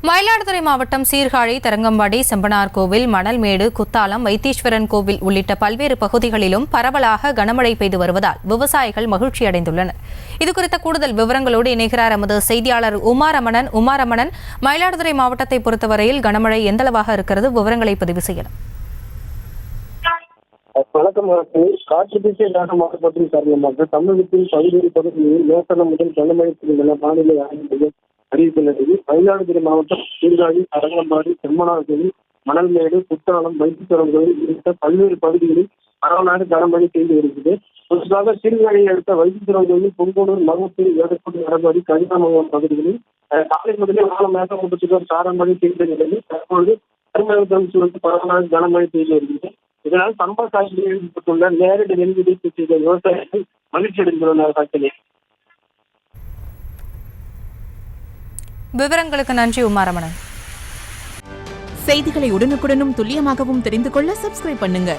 மயிலாடுதுறை மாவட்டம் சீர்காழி, தரங்கம்பாடி, செம்பனார் கோவில், மணல்மேடு, குத்தாலம், வைத்தீஸ்வரன் கோவில் உள்ளிட்ட பல்வேறு பகுதிகளிலும் பரவலாக கனமழை பெய்து வருவதால் விவசாயிகள் மகிழ்ச்சியடைந்துள்ளனர். இதுகுறித்த கூடுதல் விவரங்களோடு இணைகிறார் எமது செய்தியாளர் உமாரமணன். மயிலாடுதுறை மாவட்டத்தை பொறுத்தவரையில் கனமழை எந்தளவாக இருக்கிறது? விவரங்களை பதிவு செய்யலாம். வணக்கம். காற்று திசை மாவட்டத்தின் காரணமாக தமிழகத்தின் பல்வேறு பகுதிகளில் லேசான முதல் கனமழை பெய்துள்ள வானிலை ஆய்வு மையம் அறிவித்துள்ளது. மயிலாடுதுறை மாவட்டம் சீர்காழி, தரங்கம்பாடி, செம்மனார் கோவில், மணல்மேடு, குத்தாலம், வைத்தீஸ்வரன் கோவில் உள்ளிட்ட பல்வேறு பகுதிகளில் பரவலாக கனமழை பெய்து வருகிறது. குறிப்பாக சீர்காழியை அடுத்த வைத்தீஸ்வரன் கோவில், பொங்கலூர், மகப்பூர், வேடக்குடி, எடப்பாடி, கனிதாமங்கலம் பகுதிகளில் காலை முதலே வானமாக மூட்டத்துக்கு சாரமழை பெய்த நிலையில் தற்பொழுது கருமேகம் சூழ்ந்து பரவலாக கனமழை பெய்து வருகிறது. இதனால் சம்பா சாகுபடியில் ஈடுபட்டுள்ள நேரடி நெல் விதைப்பு செய்த விவசாயிகள் மகிழ்ச்சி அடைந்துள்ளனர். விவரங்களுக்கு நன்றி உமாரமணன். செய்திகளை உடனுக்குடனும் துல்லியமாகவும் தெரிந்து கொள்ள சப்ஸ்கிரைப் பண்ணுங்க.